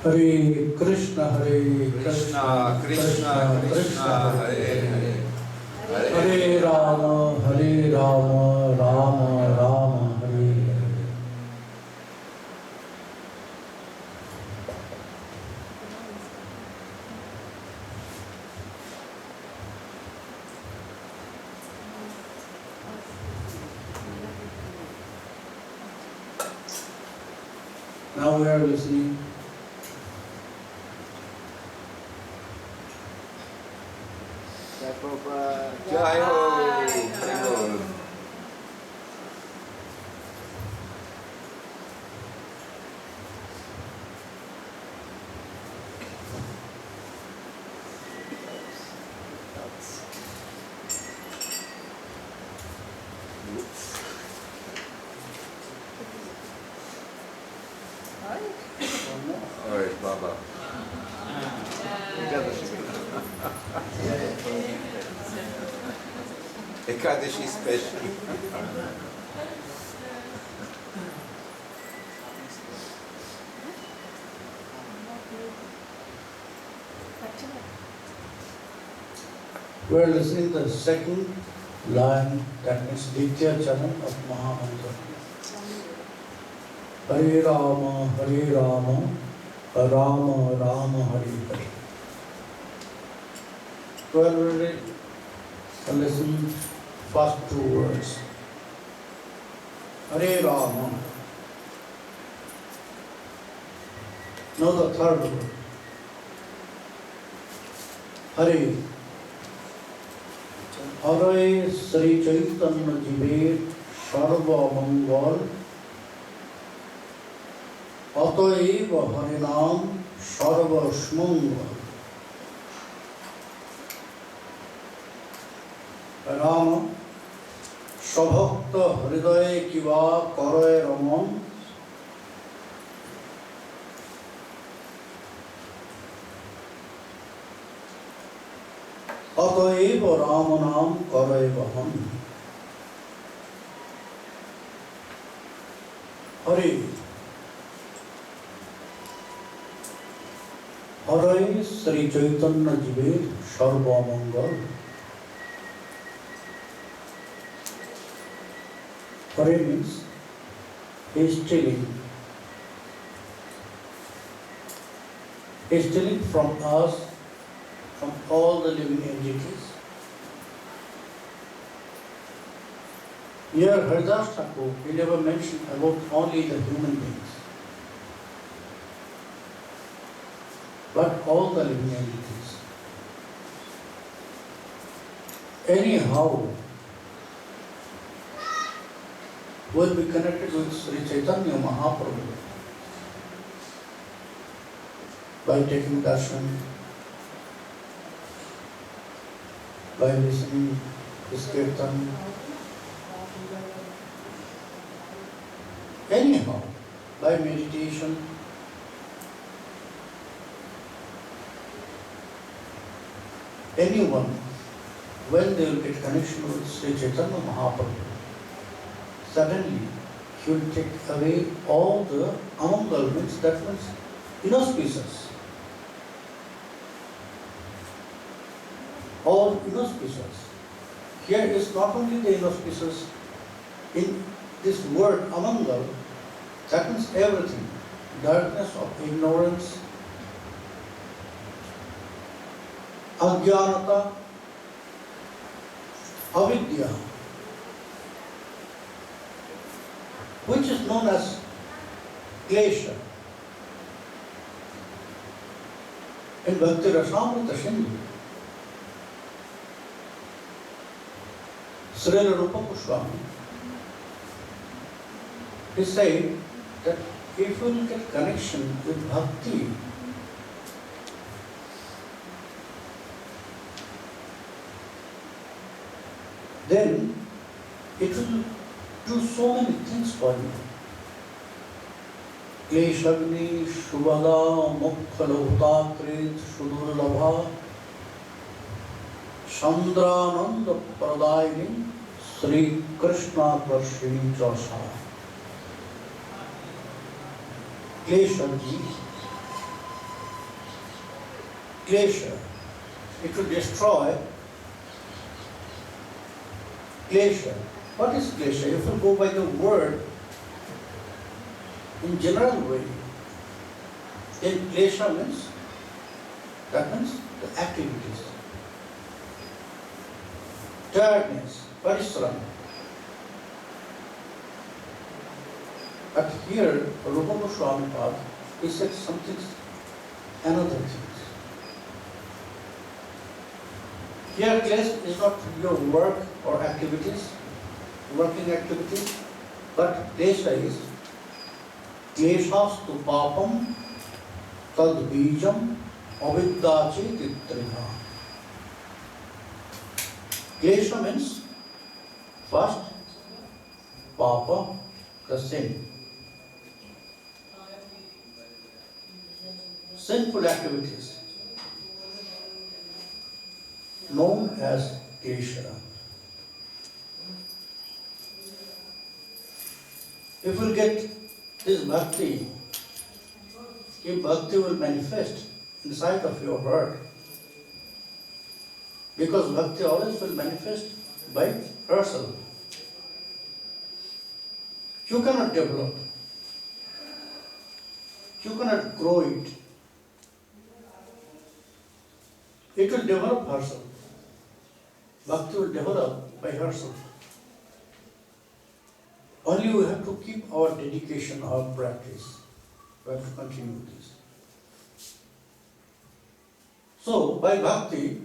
Hare Krishna, Hare Krishna, Krishna, Krishna, Hare Hare. Hare Rama, Hare Rama, Rama Rama, Hare Hare. Now we are listening. Jai Ho, Jai Ho. Alright, Baba. Ekadashi special. We are listening to the second line, that means Ditya Charan of Mahamantra. Hare Rama, Hare Rama, Rama Rama, Hare Hare. So I already listened first two words. Hare Rama. Now the third word. Hare. Hare Sri Chaitanya Jive Sarva Mangal Ataiva Harinam Sarva Shmangal. Rama Shabhakta Hridaye Kiva Karaye Raman Ataiva Ramanam Karaye Vahan. Hare Hare Sri Chaitanya Jive Sarva Mangal. Hare means he is stealing. He is stealing from us, from all the living entities. Here Haridas Thakur, he never mentioned about only the human beings, but all the living entities. Anyhow, will be connected with Sri Chaitanya Mahaprabhu by taking darshan, by listening his kirtan, anyhow, by meditation. Anyone, when they will get connection with Sri Chaitanya Mahaprabhu, suddenly he will take away all the amangal, means that means inauspicious. All inauspicious. Here is not only the inauspicious, in this word amangal, that means everything. Darkness of ignorance, ajnanata, avidya, which is known as klesha. In Bhakti Rasamrita Sindhu, Murari Gupta Goswami, he said that if you will get connection with bhakti, then it will do so many things for you. Kleshagni Shubhala Mukha Krit Shudurlabha Chandrananda Pradayini Sri Krishna Karshini Chasa. Kleshagni, klesha. It will destroy klesha. What is klesha? If you go by the word in general way, then klesha means, that means the activities. Tiredness, parishram. But here, Rupa Goswami Pad, he said something, another things. Here, klesha is not your work or activities, working activities, but klesha is kleshastu papam tad bijam aviddache titriha. Klesha means first papa, the sin. Sinful activities known as klesha. If we get this bhakti, if bhakti will manifest inside of your heart, because bhakti always will manifest by herself. You cannot develop, you cannot grow it. It will develop herself. Bhakti will develop by herself. Only we have to keep our dedication, our practice. We have to continue this. So, by bhakti,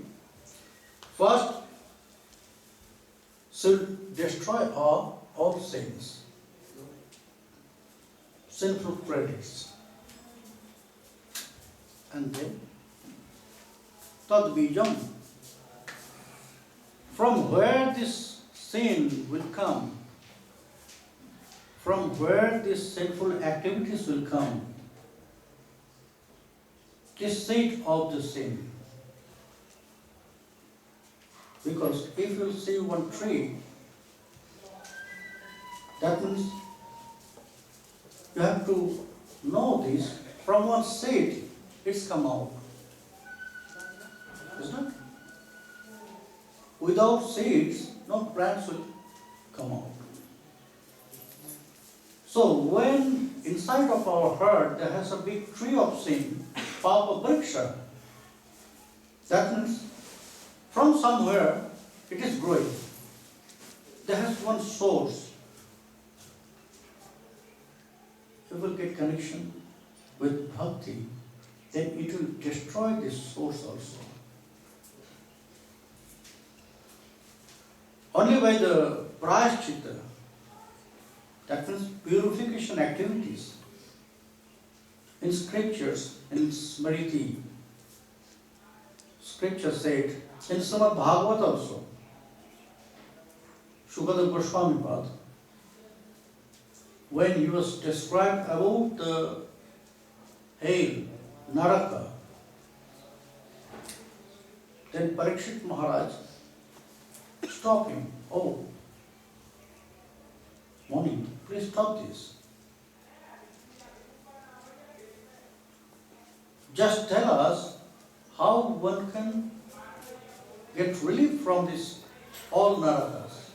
first should destroy all sins, sinful credits. And then, tad bijam, from where this sin will come, from where these sinful activities will come, this seed of the sin. Because if you see one tree, that means you have to know this, from one seed it's come out. Isn't it? Without seeds, no plants will come out. So when inside of our heart there has a big tree of sin, papa vriksha, that means from somewhere it is growing. There has one source. If we will get connection with bhakti, then it will destroy this source also. Only by the prayaschitta, that means purification activities, in scriptures, in Smriti, scripture said, in Srimad Bhagavad also, Shukadeva Goswami Pad, when he was described about the hell, Naraka, then Parikshit Maharaj stopped him. Oh, Mani, please stop this. Just tell us how one can get relief from this all narakas.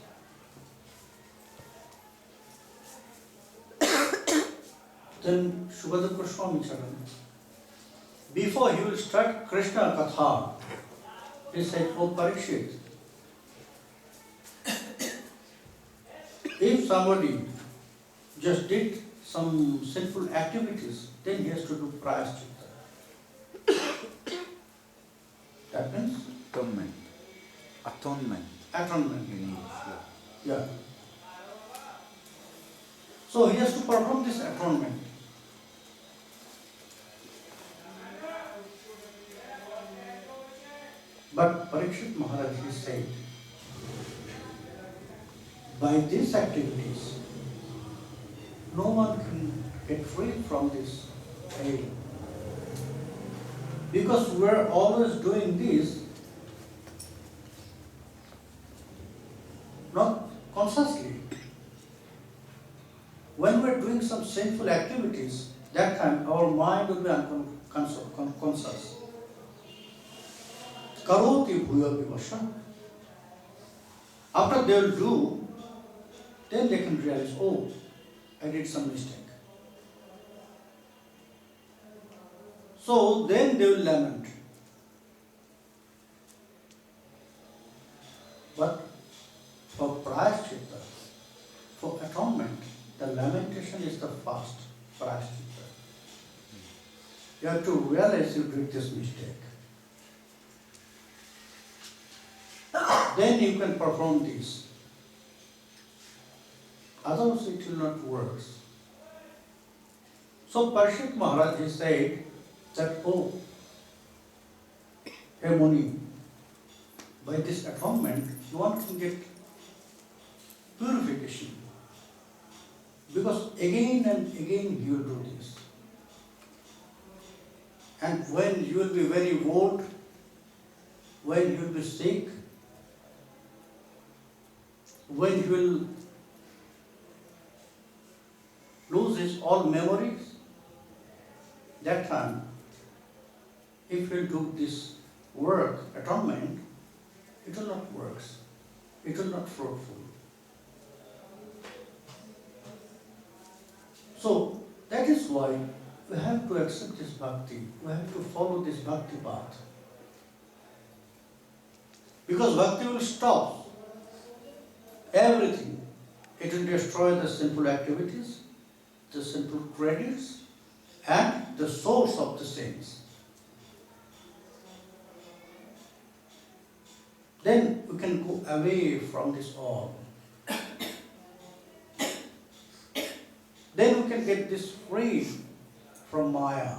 Then Shukadeva Goswami Charan, before he will start Krishna katha, he said, oh Parikshit, if somebody just did some sinful activities, then he has to do prayaschitta. That means? Atonement. Atonement. Atonement. In English, Yeah. So he has to perform this atonement. But Parikshit Maharaj, he said, by these activities, no one can get free from this pain. Because we are always doing this, not consciously. When we are doing some sinful activities, that time our mind will be unconscious. karoti bhuya vivasha. After they will do, then they can realize, oh, I did some mistake. So then they will lament. But for prayaschitta, for atonement, the lamentation is the first prayaschitta. You have to realize you did this mistake. Then you can perform this. Otherwise it will not work. So Parishit Maharaj he said that, oh, hey Muni, by this atonement, one can get purification. Because again and again you will do this. And when you will be very old, when you will be sick, when you will lose his all memories, that time, if you do this work, atonement, it will not work. It will not fruitful. So that is why we have to accept this bhakti. We have to follow this bhakti path. Because bhakti will stop everything. It will destroy the sinful activities, the sinful credits, and the source of the sins. Then we can go away from this all. Then we can get this free from Maya.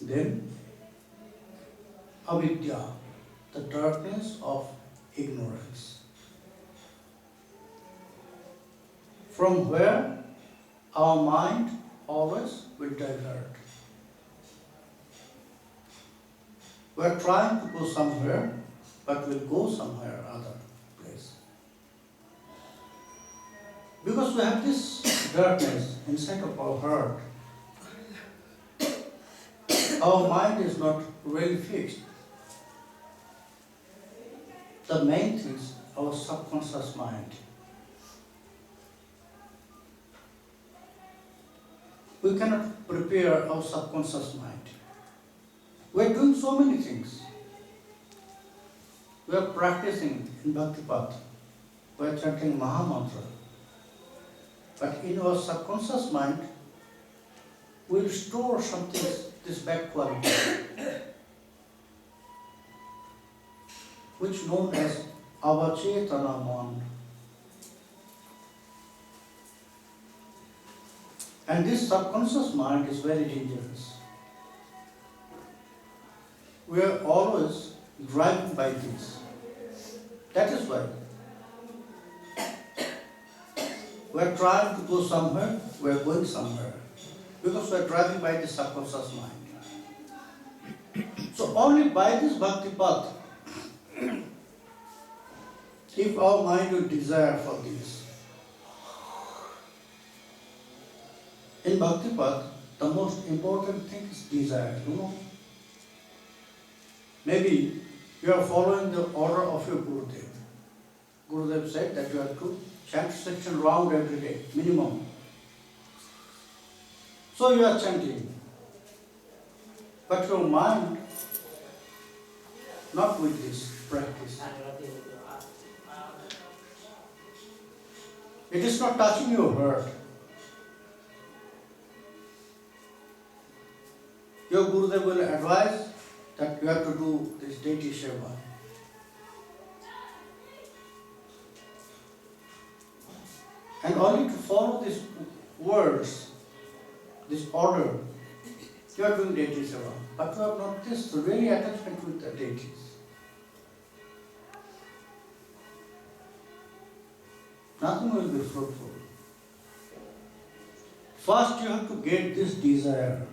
Then avidya, the darkness of ignorance, from where our mind always will divert. We are trying to go somewhere, but we'll go somewhere other place. Because we have this darkness inside of our heart. Our mind is not really fixed. The main thing is our subconscious mind. We cannot prepare our subconscious mind. We are doing so many things. We are practicing in Bhakti Path. We are chanting Maha Mantra. But in our subconscious mind, we will store something, this bad quality, which is known as avachetana man. And this subconscious mind is very dangerous. We are always driving by this. That is why we are trying to go somewhere, we are going somewhere. Because we are driving by the subconscious mind. So only by this bhakti path, if our mind will desire for this. In bhakti path, the most important thing is desire, you know. Maybe you are following the order of your Gurudev. Gurudev said that you have to chant section round every day, minimum. So you are chanting. But your mind, not with this practice. It is not touching your heart. Your Gurudev will advise that you have to do this deity seva. And only to follow these words, this order, you are doing deity seva. But you have not this really attachment with the deities. Nothing will be fruitful. First you have to get this desire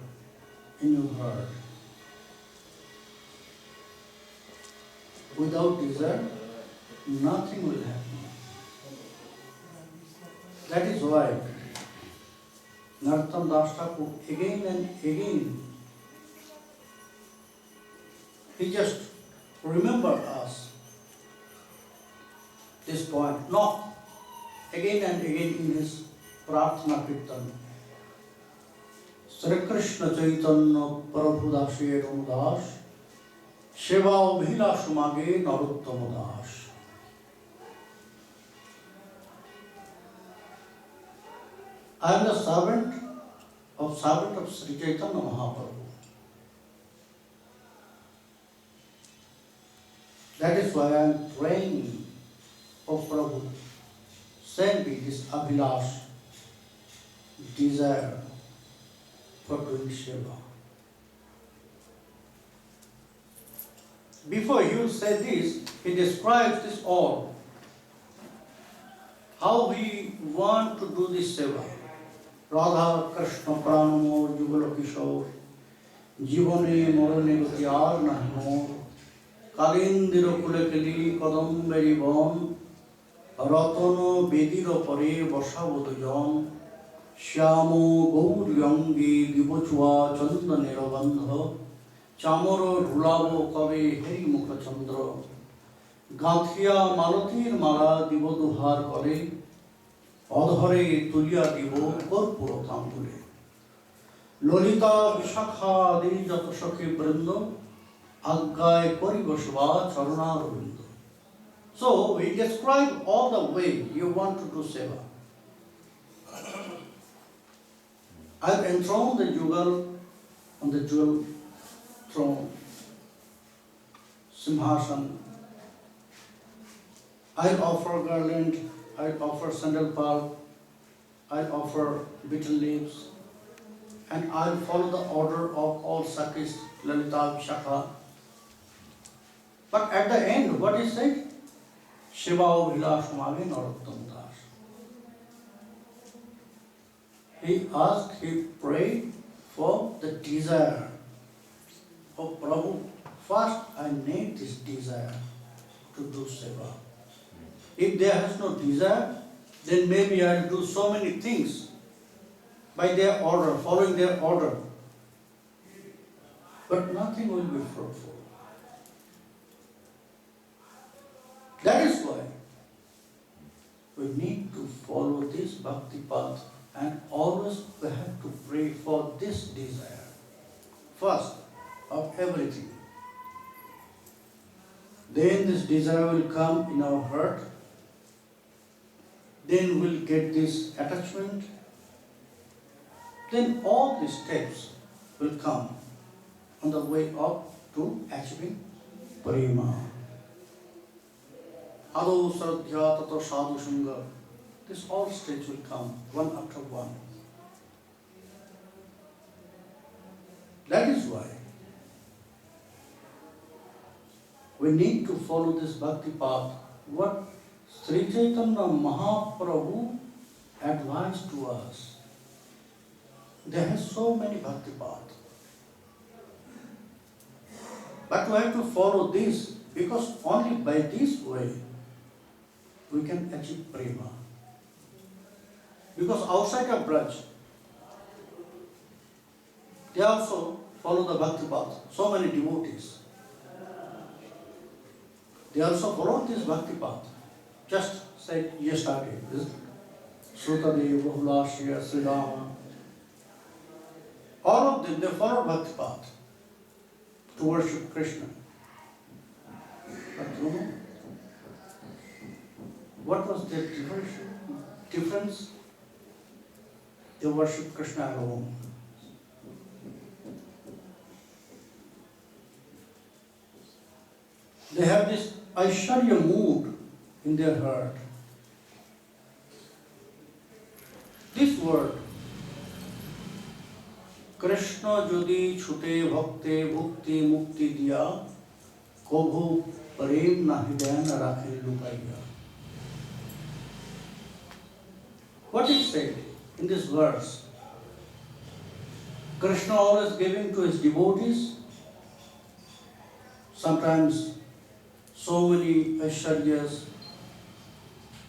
in your heart. Without desire, nothing will happen. That is why Narottam Das Thakur again and again he just remember us this point. No, again and again in his Prarthana Kirtan. Sri Krishna Chaitanya Prabhu Dashe Ramadas Shiva Bhila Shumage Narottama Das. I am the servant of Sri Chaitanya Mahaprabhu. That is why I am praying, O Prabhu, send me this abhilash, desire for doing seva. Before he will say this, he describes this all. How we want to do this seva. Radha Krishna Pranamor Yugala Kishore Jivane Morane Vyar Nahimor Kalindiro Kulekali Kadambari Bon Ratono Bediro Pare Vasavodajan Shyamo Gaur Yangi Dibochua Chanda Nirabandha Chamoro Dhulavo Kave Heri Mukha Chandra Gathia Malatir Mala Diboduhar Kare Adhare Tulia Dibo Korpuro Tangure Lolita Vishakha Adi Jatasaki Brindo Aggai Koribashva Charuna Rubindo. So we describe all the way you want to do seva. I've enthroned the Jugal on the jewel throne, Simhasan. I'll offer garland, I'll offer sandal palm, I'll offer betel leaves, and I'll follow the order of all Sakis, Lalita, Vishakha. But at the end, what is said? Shiva Vilashmagi Narottam Das. He asked, he prayed for the desire of Prabhu. First, I need this desire to do seva. If there has no desire, then maybe I'll do so many things by their order, following their order. But nothing will be fruitful. That is why we need to follow this bhakti path, and always we have to pray for this desire. First of everything. Then this desire will come in our heart. Then we'll get this attachment. Then all these steps will come on the way up to achieving prema. Ado Saradhya Tato Sadhu Sangha. This all stages will come one after one. That is why we need to follow this bhakti path. What Sri Chaitanya Mahaprabhu advised to us. There are so many bhakti paths. But we have to follow this, because only by this way we can achieve prema. Because outside of Braj, they also follow the bhakti path. So many devotees. They also follow this bhakti path. Just said yesterday, Srutadev, Bahulashya, Sri Rama. All of them, they follow bhakti path to worship Krishna. But you know, what was their difference? They worship Krishna alone. They have this Aishwarya mood in their heart. This word, Krishna jodi chute bhakte bhukti mukti diya, kobhu prem na hridayan rakhe lukaiya. What is said in this verse? Krishna always giving to his devotees, sometimes so many aishwaryas,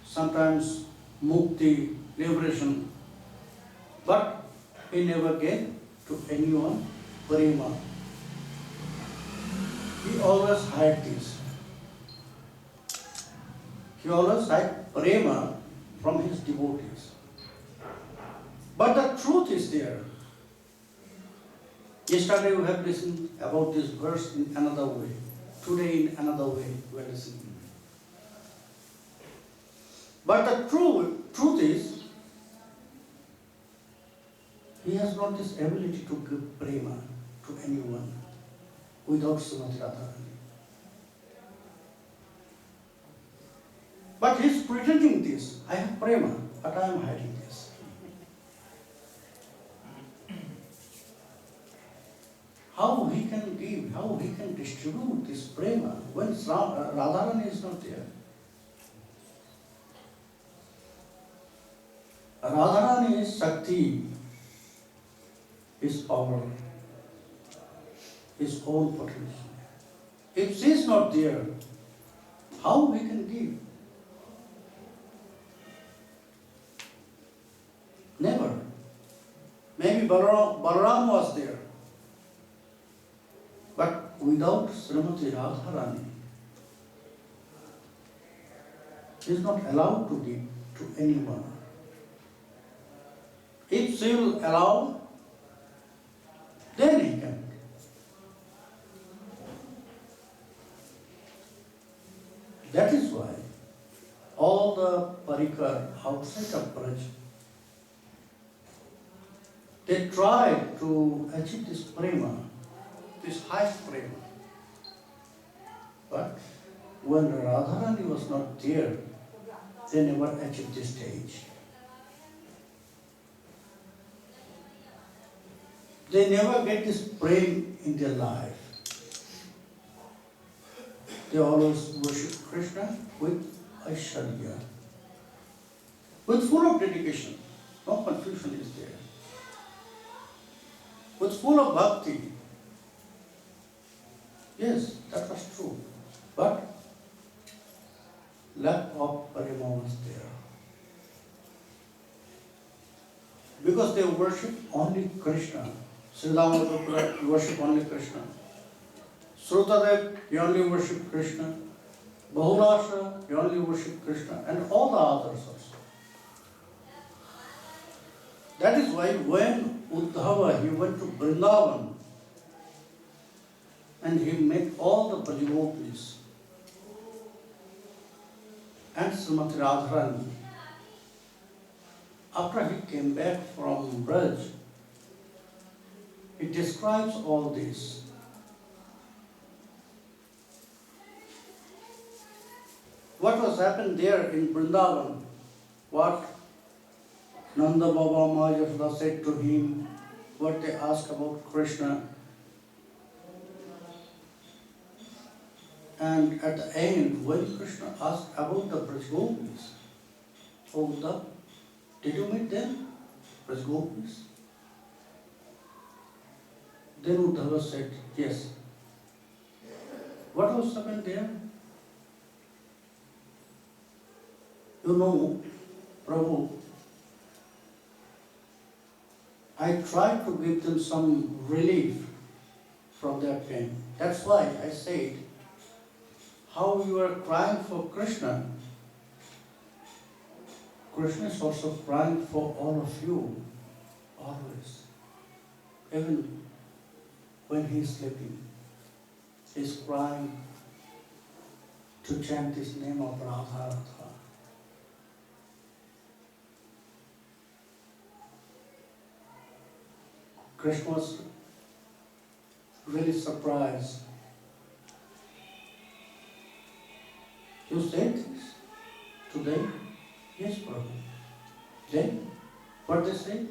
sometimes mukti, liberation, but he never gave to anyone prema. he always hides this. He always hides prema from his devotees. But the truth is there. Yesterday we have listened about this verse in another way. Today in another way we are listening. But the truth is, he has not this ability to give prema to anyone without Srimati Radharani. But he is pretending this. I have prema, but I am hiding this. How he can give, how he can distribute this prema when Radharani is not there? Radharani is Shakti, his power, his own potential. If she is not there, how he can give? Never. Maybe Balaram was there. But without Srimati Radharani, he is not allowed to give to anyone. If she will allow, then he can. That is why all the parikar outside of Braj, they try to achieve this prema, this highest prema. But when Radharani was not there, they never achieved this stage. They never get this prema in their life. They always worship Krishna with Aishwarya, with full of dedication. No confusion is there. With full of bhakti. Yes, that was true. But lack of prema was there. Because they worship only Krishna. Sridhama worship only Krishna. Srutadev, he only worship Krishna. Bahurasha, he only worship Krishna. And all the others also. That is why when Uddhava, he went to Vrindavan and he met all the Brajagopis and Srimati Radharani. After he came back from Braj, he describes all this. What was happened there in Vrindavan? What Nanda Baba Ma Yashoda said to him, what they asked about Krishna. And at the end, when Krishna asked about the Brajagopis, oh Uddhav, did you meet them, Brajagopis? Then Uddhava said, yes. What was happened there? You know, Prabhu, I tried to give them some relief from their pain. That's why I said, how you are crying for Krishna, Krishna is also crying for all of you, always. Even when he is sleeping, he is crying to chant this name of Radha Radha. Krishna was really surprised. You said this today? Yes, Prabhu. Then, what they say?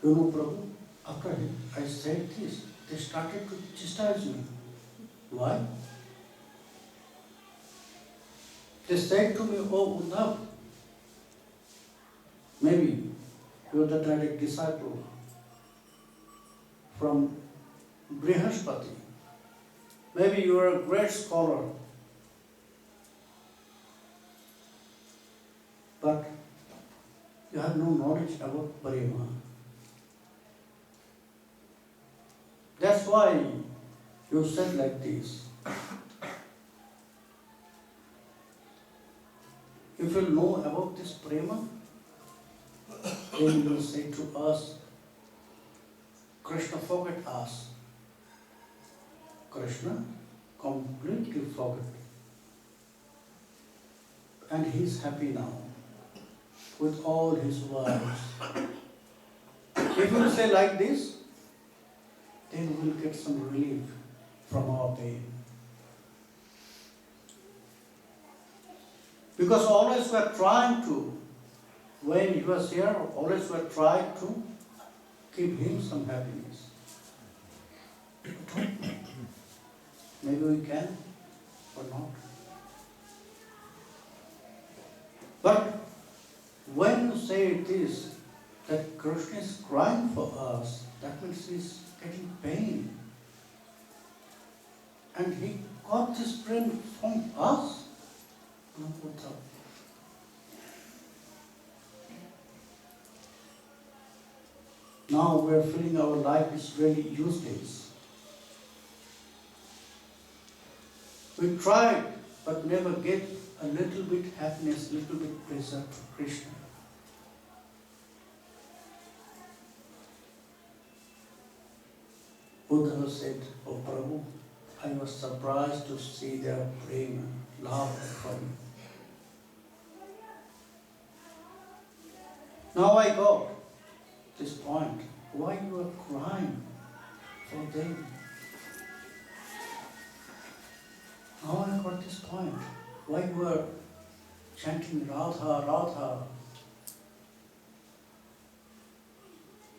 You know, Prabhu, after I said this, they started to chastise me. Why? They said to me, oh Uddhav, maybe you are the direct disciple from Brihaspati. Maybe you are a great scholar. But you have no knowledge about Prema. why you said like this. If you know about this prema, then you will say to us, Krishna forget us. Krishna completely forget. And he is happy now with all his wives. If you say like this, then we will get some relief from our pain. Because always we are trying to, when he was here, always we are trying to give him some happiness. Maybe we can or not. But when you say this, that Krishna is crying for us, that means he is getting pain. And he got this pain from us. Now we are feeling our life is really useless. We tried, but never get a little bit happiness, little bit pleasure to Krishna. Buddha said, "Oh Prabhu, I was surprised to see their prema, love from you. Now I got this point. Why you are crying for them? Now I got this point. Why you are chanting Radha, Radha?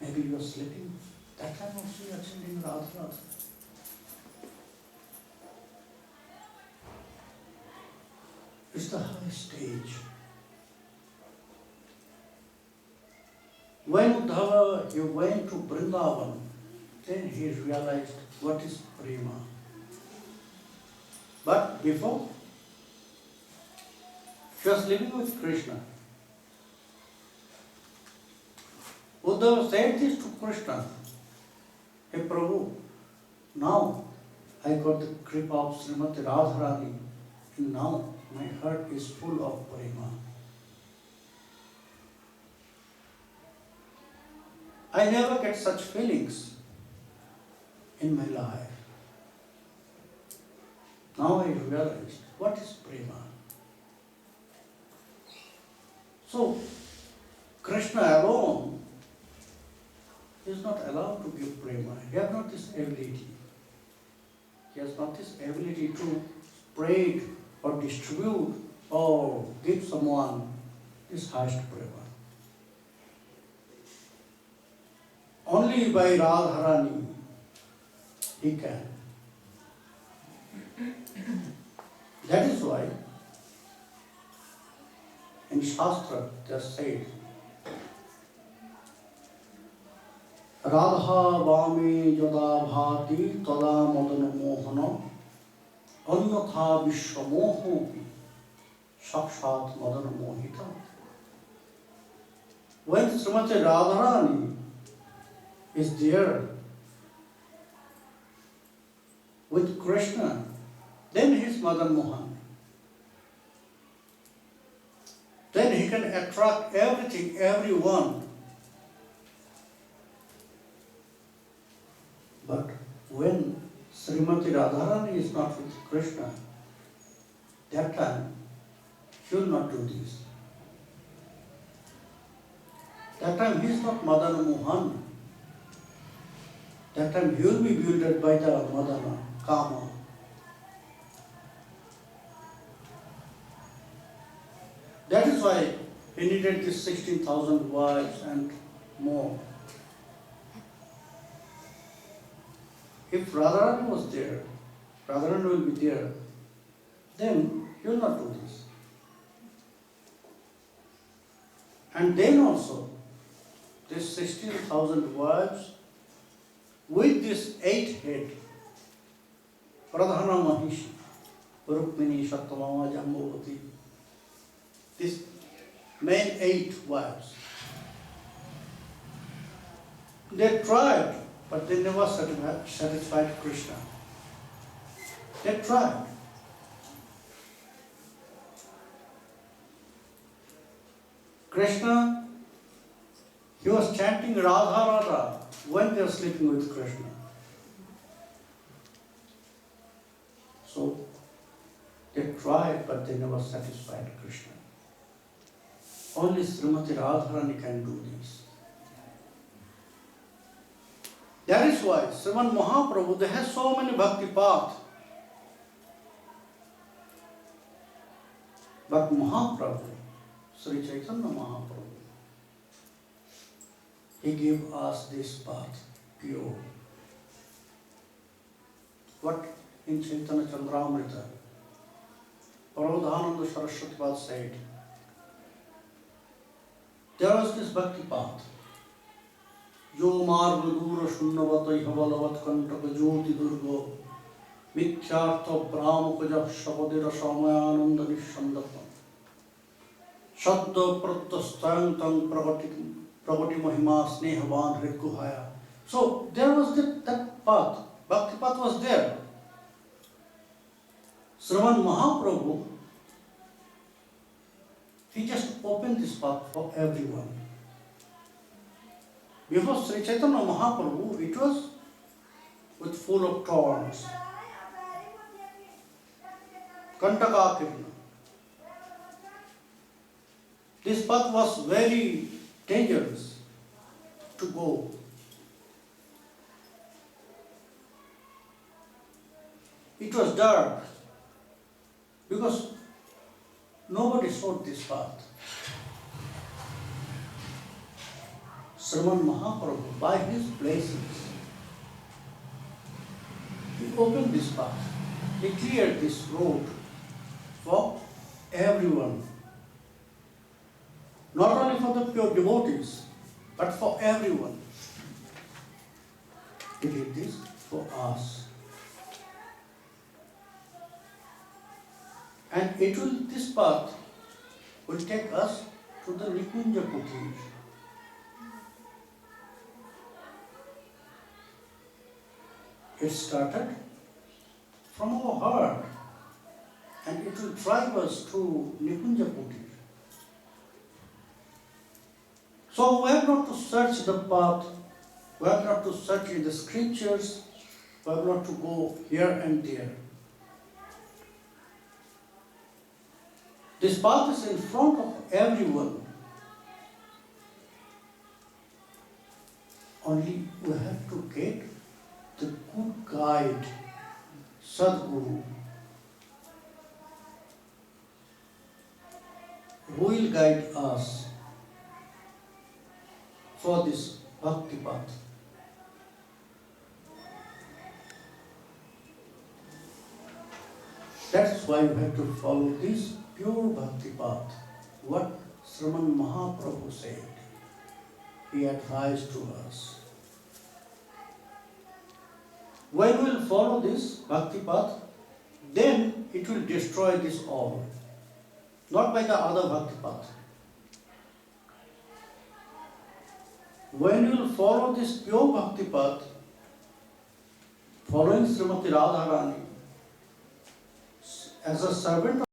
Maybe you are sleeping. That time also you are chanting Radha, Radha. It's the high stage. When Uddhava, he went to Vrindavan, then he realized what is prema. But before, he was living with Krishna. Uddhava said this to Krishna, "Hey Prabhu, now I got the kripa of Srimati Radharani, and now my heart is full of prema. I never get such feelings in my life. Now I realized what is prema." So, Krishna alone is not allowed to give prema. He has not this ability. He has not this ability to spread or distribute or give someone this highest prema. Only by Radharani he can. That is why in Shastra they are said, Radha Vami Yada Bhati Tada Madana Mohana Anyatha Vishwamoho Sakshat Madana Mohita. When Srimati Radharani is there with Krishna, then he is Madan Mohan. Then he can attract everything, everyone. But when Srimati Radharani is not with Krishna, that time he will not do this. That time he is not Madan Mohan. That time he will be bewildered by the Madana, Kama. That is why he needed these 16,000 wives and more. If Radharani was there, Radharani will be there, then he will not do this. And then also, this 16,000 wives with this 8 head, Pradhana Mahishi, Rukmini, Satyamama, Jambavati, these main 8 wives, they tried but they never satisfied Krishna. They tried. Krishna, he was chanting Radha Radha when they were sleeping with Krishna. So they tried, but they never satisfied Krishna. Only Srimati Radharani can do this. That is why Sriman Mahaprabhu, they have so many bhakti paths. But Mahaprabhu, Sri Chaitanya Mahaprabhu, he gave us this path, pure. What in Chaitanya Chandramrita, Parodhananda Saraswati Pad said, there was this bhakti path. Yo marga dura shunnavata ihavalavat kantaka jyoti durgo mithyartha brahmakaja shabadira samayananda nishandatam shadda prattastayantam pravati mahima snehavan hridguhaya. So there was that path, bhakti path was there. Sriman Mahaprabhu, he just opened this path for everyone. Before Sri Chaitanya Mahaprabhu, it was with full of thorns. Kantakakirna. This path was very dangerous to go. It was dark because nobody sought this path. Sriman Mahaprabhu, by his blessings, he opened this path. He cleared this road for everyone. Not only for the pure devotees, but for everyone. He did this for us. And this path will take us to the Nikunja Kutir. It started from our heart and it will drive us to Nikunja Kutir. So we have not to search the path, we have not to search in the scriptures, we have not to go here and there. This path is in front of everyone. Only we have to get the good guide, Sadguru, who will guide us for this bhakti path. That's why we have to follow this pure bhakti path. What Sriman Mahaprabhu said, he advised to us. When we will follow this bhakti path, then it will destroy this all. Not by the other bhakti path. When you will follow this pure bhakti path, following Srimati Radharani as a servant